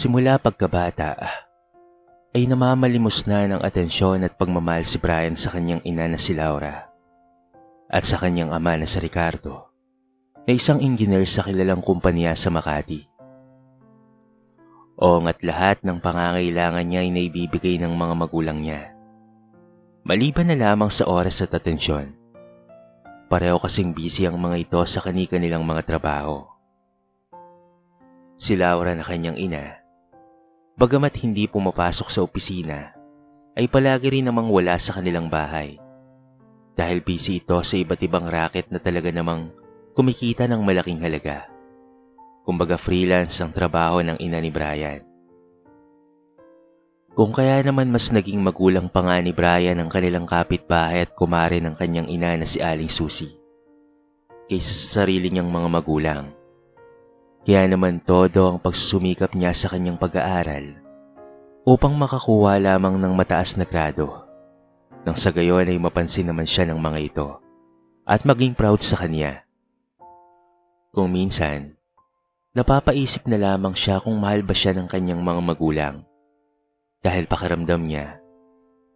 Simula pagkabata, ay namamalimos na ng atensyon at pagmamahal si Brian sa kanyang ina na si Laura at sa kanyang ama na si Ricardo, na isang engineer sa kilalang kumpanya sa Makati. At lahat ng pangangailangan niya ay naibibigay ng mga magulang niya. Maliban na lamang sa oras at atensyon, pareho kasing busy ang mga ito sa kani-kanilang mga trabaho. Si Laura na kanyang ina, bagamat hindi pumapasok sa opisina, ay palagi rin namang wala sa kanilang bahay. Dahil busy ito sa iba't ibang racket na talaga namang kumikita ng malaking halaga. Kumbaga freelance ang trabaho ng ina ni Brian. Kung kaya naman mas naging magulang pa nga ni Brian ang kanilang kapitbahay at kumare ng kanyang ina na si Aling Susie, kaysa sa sarili niyang mga magulang. Kaya naman todo ang pagsusumikap niya sa kanyang pag-aaral upang makakuha lamang ng mataas na grado, nang sa gayon ay mapansin naman siya ng mga ito at maging proud sa kanya. Kung minsan, napapaisip na lamang siya kung mahal ba siya ng kanyang mga magulang, dahil pakiramdam niya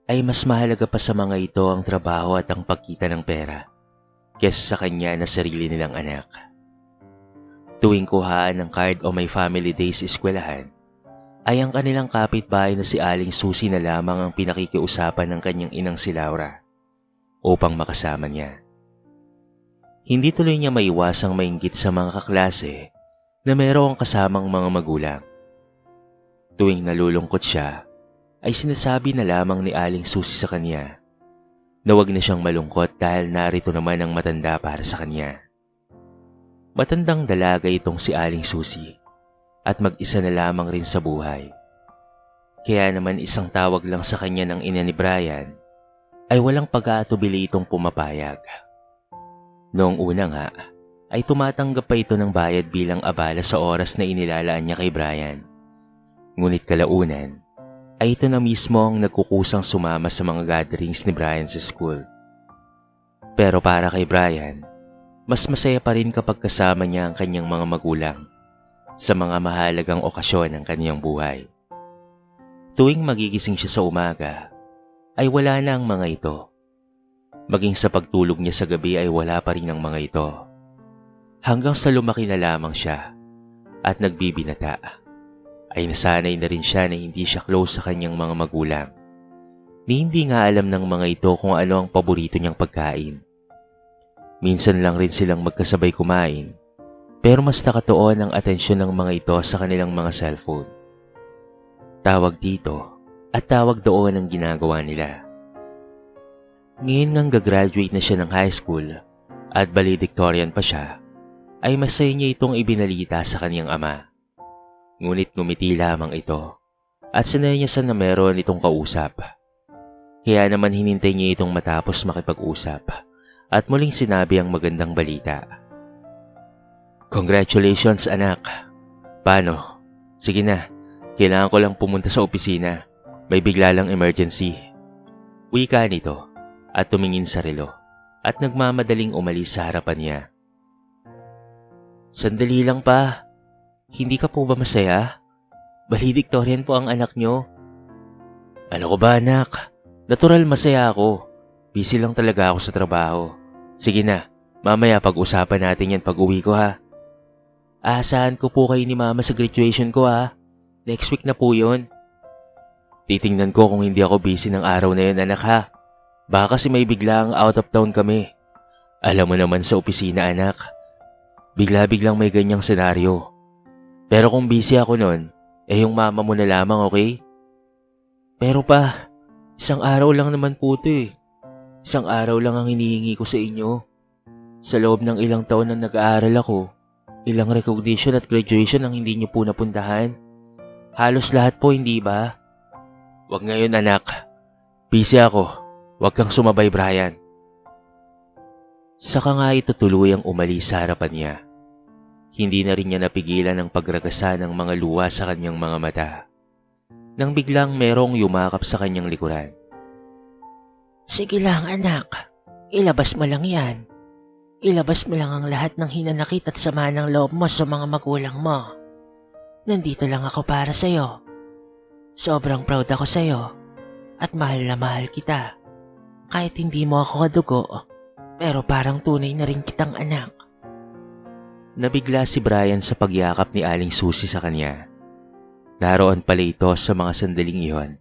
ay mas mahalaga pa sa mga ito ang trabaho at ang pagkita ng pera kesa sa kanya na sarili nilang anak. Tuwing kuhaan ng card o may family days eskwelahan, ay ang kanilang kapitbahay na si Aling Susie na lamang ang pinakikiusapan ng kanyang inang si Laura upang makasama niya. Hindi tuloy niya maiwasang mainggit sa mga kaklase na mayroong kasamang mga magulang. Tuwing nalulungkot siya, ay sinasabi na lamang ni Aling Susie sa kanya na wag na siyang malungkot dahil narito naman ang matanda para sa kanya. Matandang dalaga itong si Aling Susie at mag-isa na lamang rin sa buhay. Kaya naman isang tawag lang sa kanya ng ina ni Brian ay walang pag-aatubili itong pumapayag. Noong una nga ay tumatanggap pa ito ng bayad bilang abala sa oras na inilalaan niya kay Brian. Ngunit kalaunan ay ito na mismo ang nagkukusang sumama sa mga gatherings ni Brian sa school. Pero para kay Brian, mas masaya pa rin kapag kasama niya ang kanyang mga magulang sa mga mahalagang okasyon ng kanyang buhay. Tuwing magigising siya sa umaga, ay wala na ang mga ito. Maging sa pagtulog niya sa gabi ay wala pa rin ang mga ito. Hanggang sa lumaki na lamang siya at nagbibinata, ay nasanay na rin siya na hindi siya close sa kanyang mga magulang. Ni hindi nga alam ng mga ito kung ano ang paborito niyang pagkain. Minsan lang rin silang magkasabay kumain, pero mas nakatuon ang atensyon ng mga ito sa kanilang mga cellphone. Tawag dito at tawag doon ang ginagawa nila. Ngayon ngang gagraduate na siya ng high school at valedictorian pa siya, ay masaya niya itong ibinalita sa kanyang ama. Ngunit ngumiti lamang ito at sanay niya sa na meron itong kausap. Kaya naman hinintay niya itong matapos makipag-usap at muling sinabi ang magandang balita. Congratulations anak. Paano? Sige na, kailangan ko lang pumunta sa opisina. May bigla lang emergency. Wika nito at tumingin sa relo at nagmamadaling umalis sa harapan niya. Sandali lang pa. Hindi ka po ba masaya? Valedictorian po ang anak nyo. Ano ko ba anak? Natural masaya ako. Busy lang talaga ako sa trabaho. Sige na, mamaya pag-usapan natin yan pag uwi ko ha. Aasahan ko po kayo ni mama sa graduation ko ha. Next week na po yun. Titingnan ko kung hindi ako busy ng araw na yun anak ha. Baka kasi may biglang out of town kami. Alam mo naman sa opisina anak, bigla-biglang may ganyang senaryo. Pero kung busy ako nun, yung mama mo na lamang, okay? Pero pa, isang araw lang naman po ito eh. Isang araw lang ang hinihingi ko sa inyo. Sa loob ng ilang taon na nag-aaral ako, ilang recognition at graduation ang hindi niyo po napuntahan. Halos lahat po, hindi ba? Wag ngayon anak. Busy ako. Wag kang sumabay, Brian. Saka nga ito tuluyang umalis sa harapan niya. Hindi na rin niya napigilan ang pagragasa ng mga luha sa kanyang mga mata, nang biglang merong yumakap sa kanyang likuran. Sige lang anak, ilabas mo lang yan. Ilabas mo lang ang lahat ng hinanakit at sama ng loob mo sa mga magulang mo. Nandito lang ako para sa'yo. Sobrang proud ako sa'yo at mahal na mahal kita. Kahit hindi mo ako kadugo, pero parang tunay na rin kitang anak. Nabigla si Brian sa pagyakap ni Aling Susie sa kanya. Naroon pala ito sa mga sandaling iyon.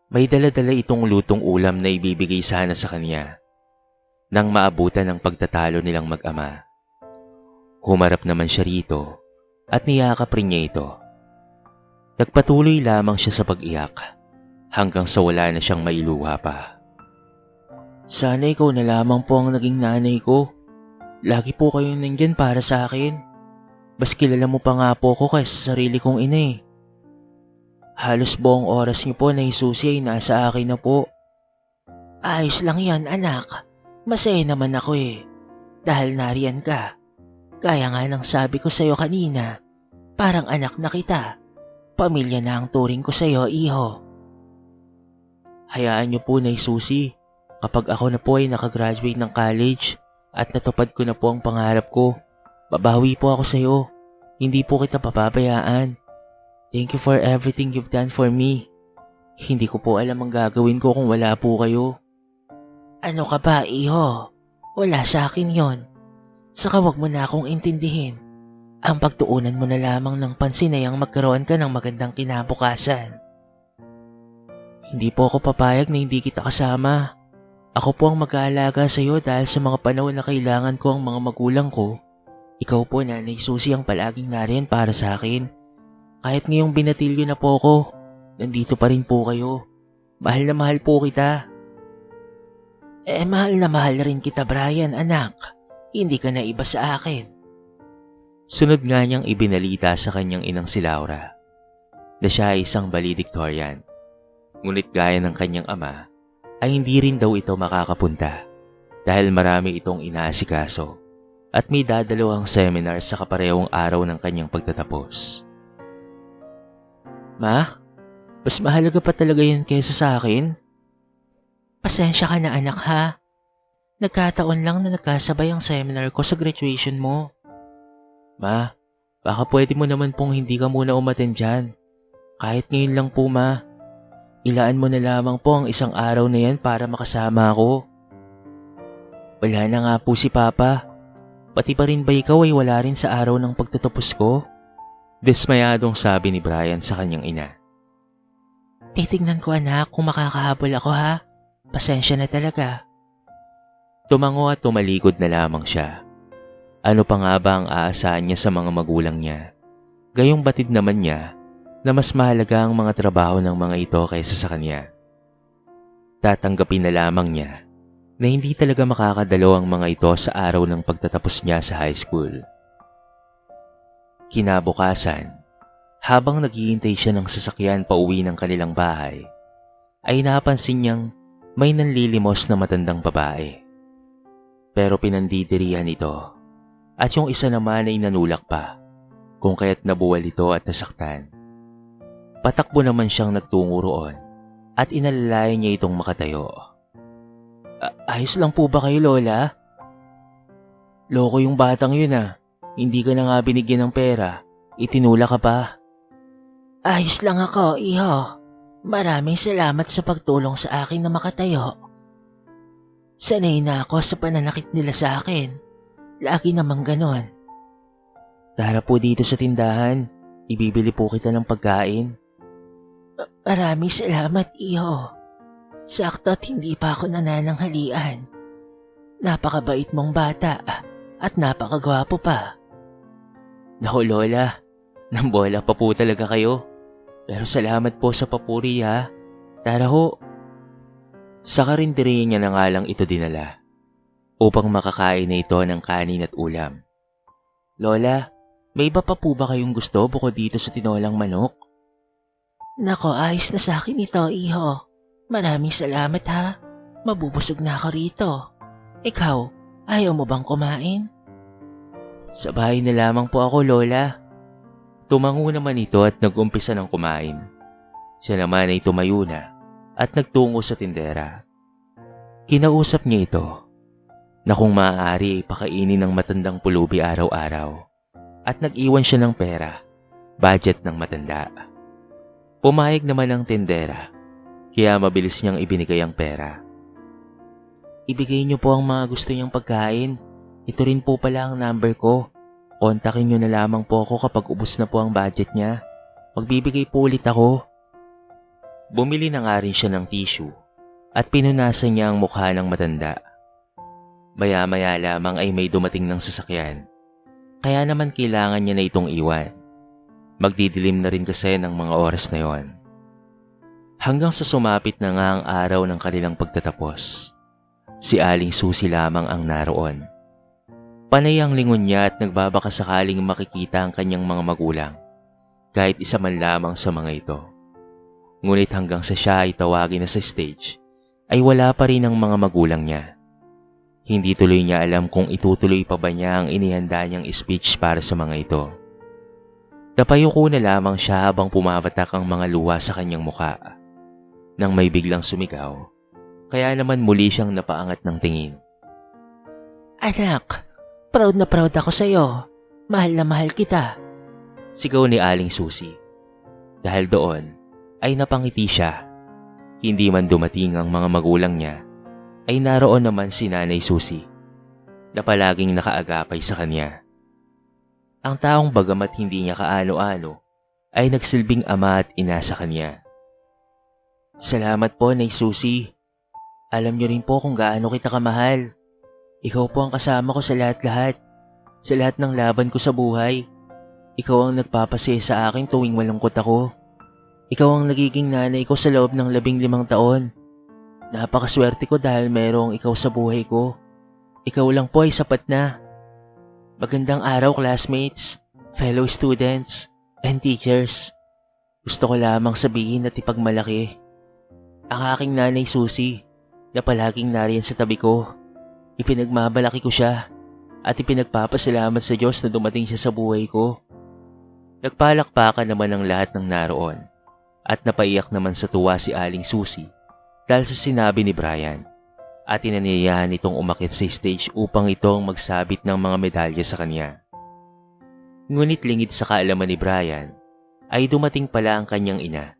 May dala-dala itong lutong ulam na ibibigay sana sa kanya nang maabutan ng pagtatalo nilang mag-ama. Humarap naman siya rito at niyakap rin niya ito. Nagpatuloy lamang siya sa pag-iyak hanggang sa wala na siyang mailuha pa. Sana ikaw na lamang po ang naging nanay ko. Lagi po kayong nandyan para sa akin. Mas kilala mo pa nga po ako kaysa sa sarili kong ina eh. Halos buong oras niyo po na Susie ay nasa akin na po. Ayos lang yan anak. Masaya naman ako eh. Dahil nariyan ka. Kaya nga nang sabi ko sa'yo kanina, parang anak na kita. Pamilya na ang turing ko sa'yo, iho. Hayaan niyo po na Susie. Kapag ako na po ay nakagraduate ng college at natupad ko na po ang pangarap ko, babawi po ako sa'yo. Hindi po kita papabayaan. Thank you for everything you've done for me. Hindi ko po alam ang gagawin ko kung wala po kayo. Ano ka ba, iho? Wala sa akin yon. Saka wag mo na akong intindihin. Ang pagtuunan mo na lamang ng pansin ay ang magkaroon ka ng magandang kinabukasan. Hindi po ako papayag na hindi kita kasama. Ako po ang mag-aalaga sa iyo dahil sa mga panahon na kailangan ko ang mga magulang ko. Ikaw po, Nanay Susie, ang palaging nariyan para sa akin. Kahit ngayong binatilyo na po ako, nandito pa rin po kayo. Mahal na mahal po kita. Mahal na mahal rin kita, Brian, anak. Hindi ka na iba sa akin. Sunod nga niyang ibinalita sa kanyang inang si Laura na siya ay isang valedictorian. Ngunit gaya ng kanyang ama, ay hindi rin daw ito makakapunta dahil marami itong inaasikaso at may dadalawang seminar sa kaparehong araw ng kanyang pagtatapos. Ma, mas mahalaga pa talaga yan kaysa sa akin? Pasensya ka na anak ha. Nagkataon lang na nagkasabay ang seminar ko sa graduation mo. Ma, baka pwede mo naman pong hindi ka muna umattend dyan. Kahit ngayon lang po, ma. Ilaan mo na lamang po ang isang araw na yan para makasama ako. Wala na nga po si Papa. Pati pa rin ba ikaw ay wala rin sa araw ng pagtatapos ko? Desmayadong sabi ni Brian sa kanyang ina. Titignan ko anak kung makakahabol ako ha. Pasensya na talaga. Tumango at tumalikod na lamang siya. Ano pa nga ba ang aasahan niya sa mga magulang niya? Gayong batid naman niya na mas mahalaga ang mga trabaho ng mga ito kaysa sa kanya. Tatanggapin na lamang niya na hindi talaga makakadalo ang mga ito sa araw ng pagtatapos niya sa high school. Kinabukasan, habang naghihintay siya ng sasakyan pauwi ng kanilang bahay, ay napansin niyang may nanlilimos na matandang babae. Pero pinandidirihan ito at yung isa naman ay nanulak pa kung kaya't nabuwal ito at nasaktan. Patakbo naman siyang nagtungo roon at inalalayan niya itong makatayo. Ayos lang po ba kayo, Lola? Loko yung batang yun ah. Hindi ka na nga binigyan ng pera. Itinula ka pa. Ayos lang ako, iho. Maraming salamat sa pagtulong sa akin na makatayo. Sanay na ako sa pananakit nila sa akin. Lagi namang ganon. Tara po dito sa tindahan. Ibibili po kita ng pagkain. Maraming salamat, iho. Sakto at hindi pa ako nanananghalian. Napakabait mong bata at napakagwapo pa. Naku Lola, nambola pa po talaga kayo. Pero salamat po sa papuri ha. Tara ho. Sa karinderiya niya na nga lang ito dinala upang makakain na ito ng kanin at ulam. Lola, may iba pa po ba kayong gusto bukod dito sa tinolang manok? Nako, ayos na sa akin ito, iho. Maraming salamat ha. Mabubusog na ako rito. Ikaw, ayaw mo bang kumain? Sa bahay na lamang po ako, Lola. Tumango naman ito at nag-umpisa ng kumain. Siya naman ay tumayo na at nagtungo sa tindera. Kinausap niya ito na kung maaari ay pakainin ng matandang pulubi araw-araw at nag-iwan siya ng pera budget ng matanda. Pumayag naman ang tendera, kaya mabilis niyang ibinigay ang pera. Ibigay niyo po ang mga gusto niyang pagkain. Ito rin po pala ang number ko. Kontakin niyo na lamang po ako kapag ubos na po ang budget niya. Magbibigay po ulit ako. Bumili na nga rin siya ng tissue at pinunasan niya ang mukha ng matanda. Maya-maya lamang ay may dumating ng sasakyan. Kaya naman kailangan niya na itong iwan. Magdidilim na rin kasi ng mga oras na yon. Hanggang sa sumapit na nga ang araw ng kanilang pagtatapos. Si Aling Susi lamang ang naroon. Panay ang lingon niya at nagbabaka sakaling makikita ang kanyang mga magulang. Kahit isa man lamang sa mga ito. Ngunit hanggang sa siya ay tawagin na sa stage, ay wala pa rin ang mga magulang niya. Hindi tuloy niya alam kung itutuloy pa ba niya ang inihanda niyang speech para sa mga ito. Napayuko na lamang siya habang pumapatak ang mga luha sa kanyang mukha. Nang may biglang sumigaw, kaya naman muli siyang napaangat ng tingin. Anak, proud na proud ako sa iyo. Mahal na mahal kita. Sigaw ni Aling Susi. Dahil doon, ay napangiti siya. Hindi man dumating ang mga magulang niya, ay naroon naman si Nanay Susi, na palaging nakaagapay sa kanya. Ang taong bagamat hindi niya kaano-ano, ay nagsilbing ama at ina sa kanya. Salamat po, Nay Susi. Alam niyo rin po kung gaano kita kamahal. Ikaw po ang kasama ko sa lahat-lahat. Sa lahat ng laban ko sa buhay. Ikaw ang nagpapasaya sa akin tuwing malungkot ako. Ikaw ang nagiging nanay ko sa loob ng 15 taon. Napakaswerte ko dahil mayroong ikaw sa buhay ko. Ikaw lang po ay sapat na. Magandang araw, classmates, fellow students, and teachers. Gusto ko lamang sabihin at ipagmalaki ang aking Nanay Susi na palaging nariyan sa tabi ko. Ipinagmamalaki ko siya at ipinagpapasalamat sa Diyos na dumating siya sa buhay ko. Nagpalakpakan naman ang lahat ng naroon at napaiyak naman sa tuwa si Aling Susi dahil sa sinabi ni Brian at inaniyahan itong umakyat sa stage upang itong magsabit ng mga medalya sa kanya. Ngunit lingid sa kaalaman ni Brian ay dumating pala ang kanyang ina.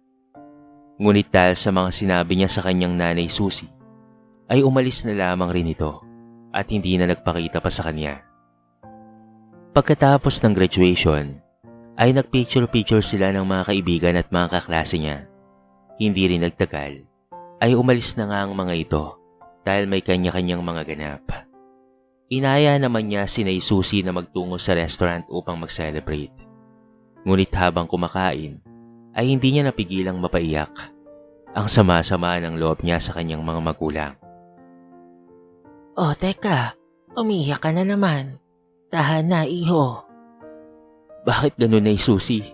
Ngunit dahil sa mga sinabi niya sa kanyang Nanay Susi ay umalis na lamang rin ito at hindi na nagpakita pa sa kanya. Pagkatapos ng graduation ay nagpicture-picture sila ng mga kaibigan at mga kaklase niya. Hindi rin nagtagal ay umalis na nga ang mga ito dahil may kanya-kanyang mga ganap. Inaya naman niya si Nay Susi na magtungo sa restaurant upang mag-celebrate. Ngunit habang kumakain ay hindi niya napigilang mapaiyak. Ang sama-sama ng loob niya sa kanyang mga magulang. Oh, teka. Umiyak ka na naman. Tahan na, iho. Bakit ganun, Nay Susi?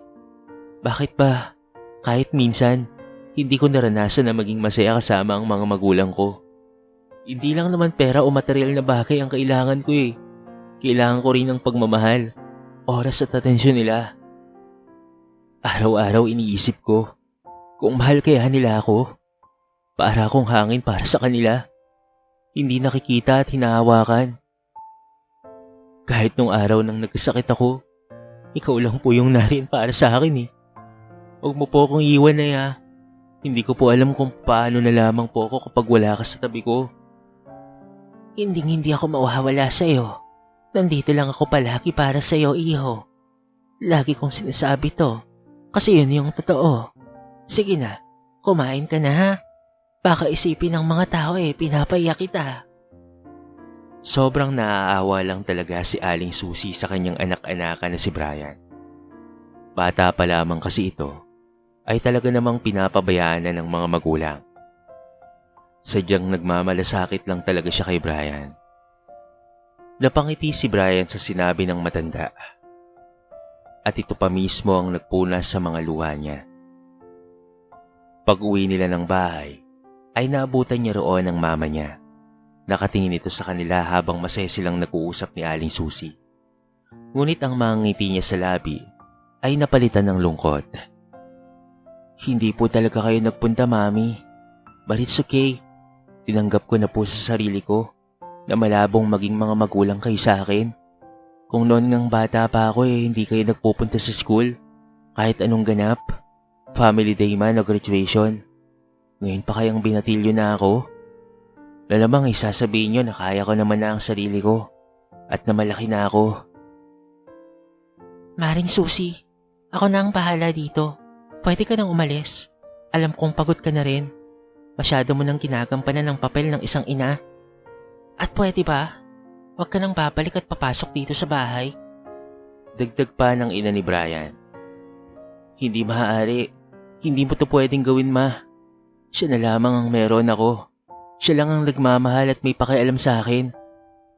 Bakit ba kahit minsan hindi ko naranasan na maging masaya kasama ang mga magulang ko? Hindi lang naman pera o material na bagay ang kailangan ko eh. Kailangan ko rin ng pagmamahal, oras at atensyon nila. Araw-araw iniisip ko kung mahal kaya nila ako. Para akong hangin para sa kanila. Hindi nakikita at hinahawakan. Kahit nung araw nang nagkasakit ako, ikaw lang po yung nariyan para sa akin eh. Huwag mo po akong iwan na ya. Hindi ko po alam kung paano na lamang po ako kapag wala ka sa tabi ko. Hindi ako mawawala sa iyo. Nandito lang ako palagi para sa iyo, iho. Lagi kong sinasabi to, kasi yun yung totoo. Sige na, kumain ka na ha. Baka isipin ng mga tao pinapaiyak kita. Sobrang naaawa lang talaga si Aling Susi sa kanyang anak-anakan na si Brian. Bata pa lamang kasi ito, ay talaga namang pinapabayaan na ng mga magulang. Sadyang nagmamalasakit lang talaga siya kay Brian. Napangiti si Brian sa sinabi ng matanda. At ito pa mismo ang nagpunas sa mga luha niya. Pag-uwi nila ng bahay, ay naabutan niya roon ang mama niya. Nakatingin ito sa kanila habang masaya silang nag-uusap ni Aling Susi. Ngunit ang mga ngiti niya sa labi ay napalitan ng lungkot. Hindi po talaga kayo nagpunta, Mami. But it's okay. Tinanggap ko na po sa sarili ko na malabong maging mga magulang kayo sa akin. Kung noon ngang bata pa ako hindi kayo nagpupunta sa school. Kahit anong ganap, family day man o graduation, ngayon pa kayang binatilyo na ako? Lalamang sasabihin nyo na kaya ko naman na ang sarili ko at na malaki na ako. Maring Susie, ako na ang bahala dito. Pwede ka nang umalis. Alam kong pagod ka na rin. Masyado mo nang ginagampanan ng papel ng isang ina. At pwede ba? Huwag ka nang babalik at papasok dito sa bahay. Dagdag pa ng ina ni Brian. Hindi maaari. Hindi mo to pwedeng gawin, ma. Siya na lamang ang meron ako. Siya lang ang nagmamahal at may pakialam sa akin.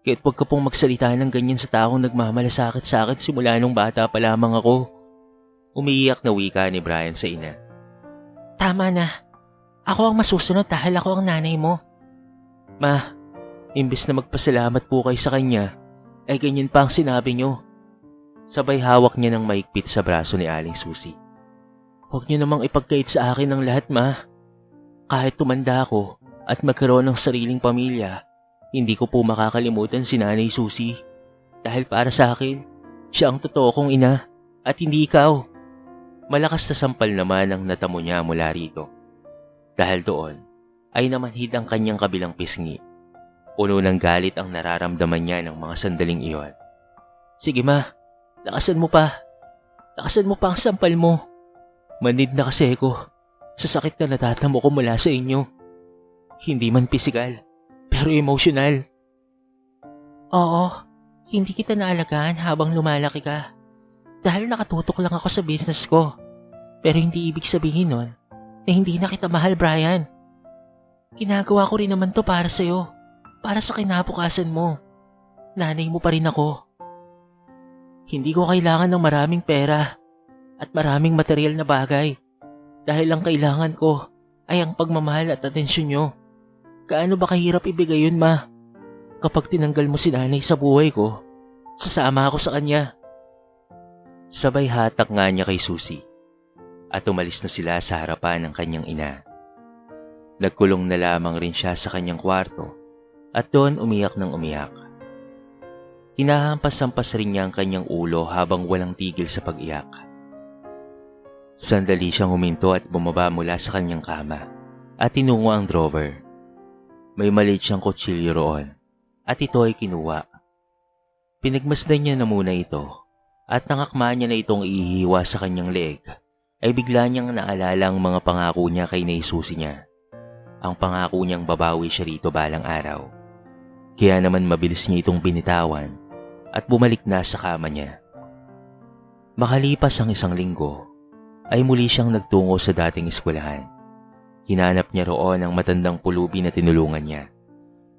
Kaya't huwag ka pong magsalita ng ganyan sa taong nagmamalasakit sa akin simula nung bata pa lamang ako. Umiiyak na wika ni Brian sa ina. Tama na. Ako ang masusunod dahil ako ang nanay mo. Ma, imbes na magpasalamat po kayo sa kanya, ay ganyan pa ang sinabi nyo. Sabay hawak niya ng maigpit sa braso ni Aling Susie. Huwag niyo namang ipagkait sa akin ng lahat, ma. Kahit tumanda ako at magkaroon ng sariling pamilya, hindi ko po makakalimutan si Nanay Susie. Dahil para sa akin, siya ang totoo kong ina at hindi ikaw. Malakas na sampal naman ang natamo niya mula rito. Dahil doon ay namanhid ang kanyang kabilang pisngi. Puno ng galit ang nararamdaman niya ng mga sandaling iyon. Sige ma, lakasan mo pa. Lakasan mo pa ang sampal mo. Manid na kasi ako sa sakit na natatamo ko mula sa inyo. Hindi man pisikal, pero emosyonal. Oo, hindi kita naalagaan habang lumalaki ka. Dahil nakatutok lang ako sa business ko. Pero hindi ibig sabihin nun na hindi na kita mahal, Brian. Ginagawa ko rin naman to para sa'yo. Para sa kinabukasan mo. Nanay mo pa rin ako. Hindi ko kailangan ng maraming pera at maraming material na bagay. Dahil ang kailangan ko ay ang pagmamahal at atensyon nyo. Gaano ba kahirap ibigay yun, ma? Kapag tinanggal mo si nanay sa buhay ko, sasama ako sa kanya. Sabay hatak nga niya kay Susie at umalis na sila sa harapan ng kanyang ina. Nagkulong na lamang rin siya sa kanyang kwarto at doon umiyak ng umiyak. Hinahampas-hampas rin niya ang kanyang ulo habang walang tigil sa pag-iyak. Sandali siyang huminto at bumaba mula sa kanyang kama at tinungo ang drawer. May maliit siyang kutsilyo roon at ito ay kinuha. Pinagmasdan niya na muna ito at nangakma niya na itong ihiwa sa kanyang leeg ay bigla niyang naalala ang mga pangako niya kay Nay Susie niya. Ang pangako niyang babawi siya rito balang araw. Kaya naman mabilis niya itong binitawan at bumalik na sa kama niya. Makalipas ang 1 linggo, ay muli siyang nagtungo sa dating eskwelahan. Hinanap niya roon ang matandang pulubi na tinulungan niya.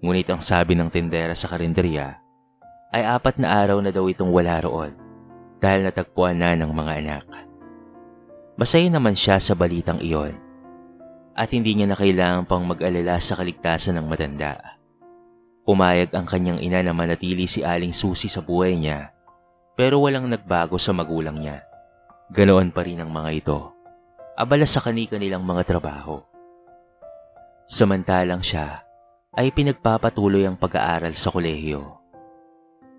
Ngunit ang sabi ng tindera sa karinderya ay 4 na araw na daw itong wala roon dahil natagpuan na ng mga anak. Masaya naman siya sa balitang iyon at hindi niya na kailangan pang mag-alala sa kaligtasan ng matanda. Pumayag ang kanyang ina na manatili si Aling Susie sa buhay niya pero walang nagbago sa magulang niya. Ganoon pa rin ang mga ito, abala sa kani-kanilang mga trabaho. Samantalang siya ay pinagpapatuloy ang pag-aaral sa kolehiyo.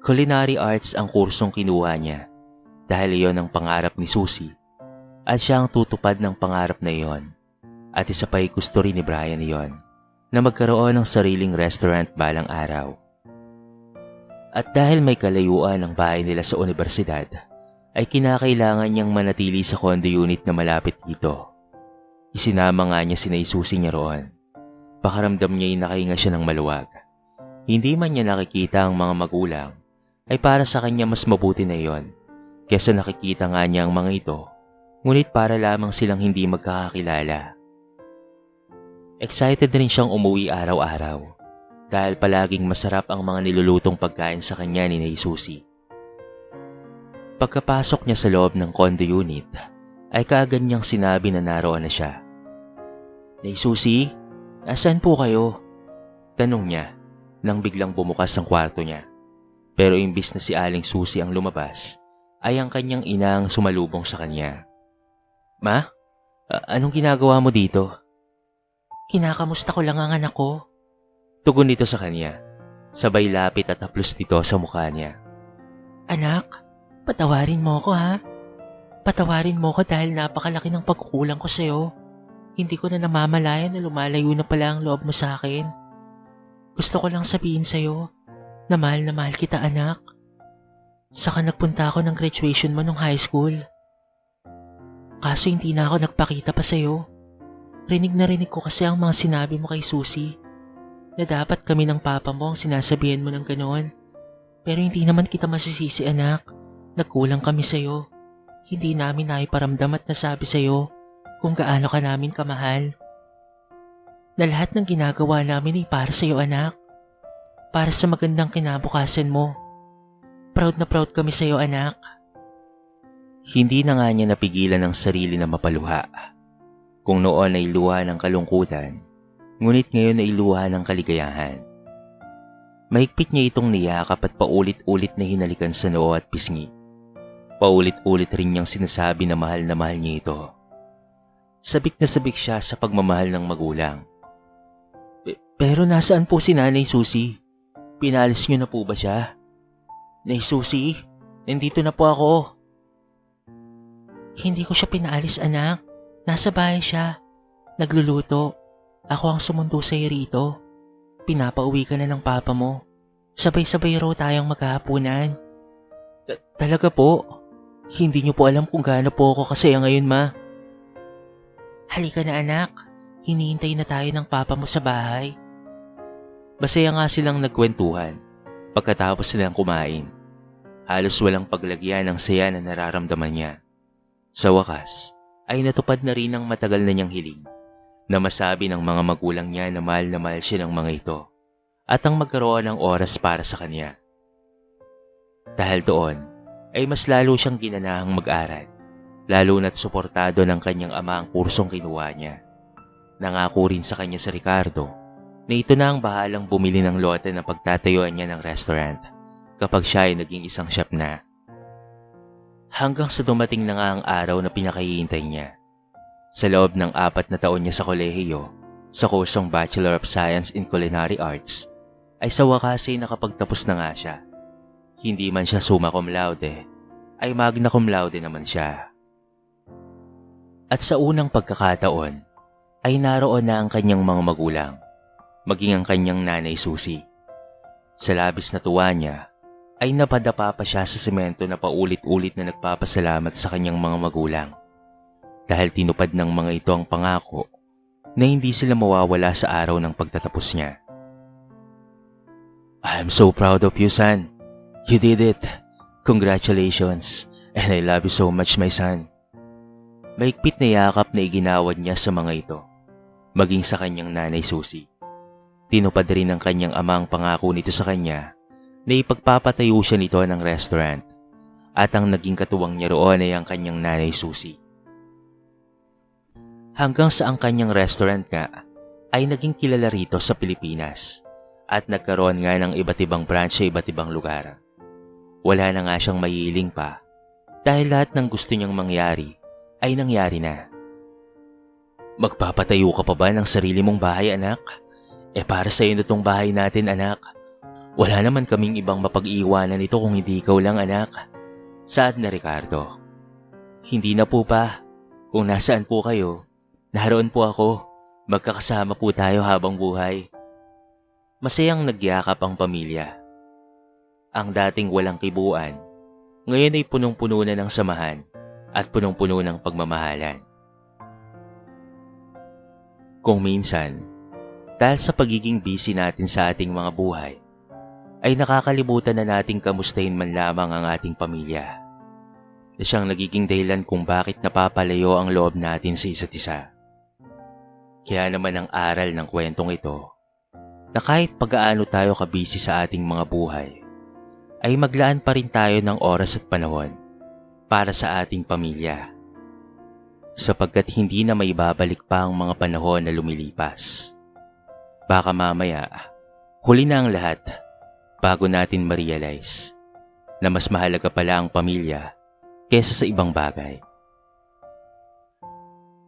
Culinary Arts ang kursong kinuha niya dahil iyon ang pangarap ni Susie at siya ang tutupad ng pangarap na iyon at isa pa'y gusto rin ni Brian iyon na magkaroon ng sariling restaurant balang araw. At dahil may kalayuan ang bahay nila sa universidad, ay kinakailangan niyang manatili sa condo unit na malapit dito. Isinama nga niya si Nay Susie niya roon. Pakaramdam niya ay nakahinga siya ng maluwag. Hindi man niya nakikita ang mga magulang, ay para sa kanya mas mabuti na iyon kesa nakikita nga niya ang mga ito, ngunit para lamang silang hindi magkakakilala. Excited rin siyang umuwi araw-araw dahil palaging masarap ang mga nilulutong pagkain sa kanya ni Nay Susie. Pagkapasok niya sa loob ng condo unit, ay kaagad niyang sinabi na naroon na siya. Nay Susie, asan po kayo? Tanong niya nang biglang bumukas ang kwarto niya. Pero imbis na si Aling Susie ang lumabas, ay ang kanyang ina ang sumalubong sa kanya. Ma, anong ginagawa mo dito? Kinakamusta ko lang ang anak ko. Tugon nito sa kanya, sabay lapit at haplos nito sa mukha niya. Anak, patawarin mo ko ha. Patawarin mo ko dahil napakalaki ng pagkukulang ko sa'yo. Hindi ko na namamalayan na lumalayo na pala ang loob mo sa akin. Gusto ko lang sabihin sa'yo na mahal kita, anak. Saka nagpunta ako ng graduation mo nung high school. Kaso hindi na ako nagpakita pa sa'yo. Rinig na rinig ko kasi ang mga sinabi mo kay Susie na dapat kami ng papa mo ang sinasabihan mo ng ganoon. Pero hindi naman kita masisisi, anak. Nagkulang kami sa'yo. Hindi namin naiparamdam at nasabi sa'yo kung gaano ka namin kamahal. Na lahat ng ginagawa namin ay para sa'yo, anak. Para sa magandang kinabukasan mo. Proud na proud kami sa'yo, anak. Hindi na nga niya napigilan ang sarili na mapaluha. Kung noon ay luha ng kalungkutan, ngunit ngayon ay luha ng kaligayahan. Mahigpit niya itong niyakap at paulit-ulit na hinalikan sa noo at pisngi. Paulit-ulit rin niyang sinasabi na mahal niya ito. Sabik na sabik siya sa pagmamahal ng magulang. Pero nasaan po si Nanay Susie? Pinalis niyo na po ba siya? Nay Susie, nandito na po ako. Hindi ko siya pinaalis, anak. Nasa bahay siya. Nagluluto. Ako ang sumundo sa'yo rito. Pinapauwi ka na ng papa mo. Sabay-sabay raw tayong maghahapunan. Talaga po? Hindi niyo po alam kung gaano po ako kasaya ngayon, ma. Halika na, anak. Hinihintay na tayo ng papa mo sa bahay. Masaya nga silang nagkwentuhan pagkatapos nilang kumain. Halos walang paglagyan ng saya na nararamdaman niya. Sa wakas, ay natupad na rin ang matagal na niyang hiling na masabi ng mga magulang niya na mahal siya ng mga ito at ang magkaroon ng oras para sa kanya. Dahil doon, ay mas lalo siyang ginanahang mag-aral, lalo na't suportado ng kanyang ama ang kursong kinuha niya. Nangako rin sa kanya si Ricardo na ito na ang bahalang bumili ng lote na pagtatayuan niya ng restaurant kapag siya ay naging isang chef na. Hanggang sa dumating na nga ang araw na pinakahihintay niya. Sa loob ng 4 na taon niya sa kolehiyo, sa kursong Bachelor of Science in Culinary Arts, ay sa wakas ay nakapagtapos na nga siya. Hindi man siya summa cum laude, ay magna cum laude naman siya. At sa unang pagkakataon, ay naroon na ang kanyang mga magulang, maging ang kanyang nanay Susie. Sa labis na tuwa niya, ay napadapa pa siya sa semento na paulit-ulit na nagpapasalamat sa kanyang mga magulang. Dahil tinupad ng mga ito ang pangako na hindi sila mawawala sa araw ng pagtatapos niya. I'm so proud of you, son. You did it. Congratulations. And I love you so much, my son. Mahigpit na yakap na iginawad niya sa mga ito, maging sa kanyang nanay Susie. Tinupad rin ng kanyang ama ang pangako nito sa kanya na ipagpapatayo siya nito ng restaurant at ang naging katuwang niya roon ay ang kanyang nanay Susie. Hanggang sa ang kanyang restaurant nga ay naging kilala rito sa Pilipinas at nagkaroon nga ng iba't ibang branch sa iba't ibang lugar. Wala na nga siyang mahihiling pa dahil lahat ng gusto niyang mangyari ay nangyari na. Magpapatayo ka pa ba ng sarili mong bahay, anak? Para sa iyo na tong bahay natin, anak. Wala naman kaming ibang mapag-iwanan nito kung hindi ikaw lang, anak. Saad na Ricardo. Hindi na po pa. Kung nasaan po kayo, naroon po ako. Magkakasama po tayo habang buhay. Masayang nagyakap ang pamilya. Ang dating walang kibuan, ngayon ay punong-puno na ng samahan at punong-puno ng pagmamahalan. Kung minsan, dahil sa pagiging busy natin sa ating mga buhay, ay nakakalimutan na nating kamustahin man lamang ang ating pamilya. Na siyang nagiging dahilan kung bakit napapalayo ang loob natin sa isa't isa. Kaya naman ang aral ng kwentong ito, na kahit pag-aano tayo kabisi sa ating mga buhay, ay maglaan pa rin tayo ng oras at panahon para sa ating pamilya. Sapagkat hindi na maibabalik pa ang mga panahon na lumilipas. Baka mamaya, huli na ang lahat bago natin ma-realize na mas mahalaga pala ang pamilya kesa sa ibang bagay.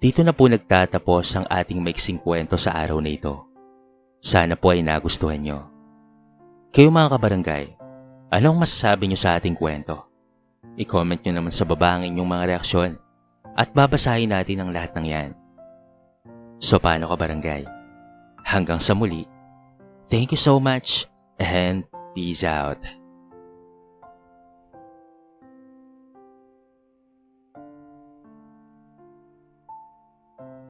Dito na po nagtatapos ang ating maiksing kwento sa araw na ito. Sana po ay nagustuhan nyo. Kayo mga kabarangay, anong masasabi nyo sa ating kwento? I-comment nyo naman sa baba ang inyong mga reaksyon at babasahin natin ang lahat ng yan. So paano ka barangay? Hanggang sa muli, thank you so much and peace out.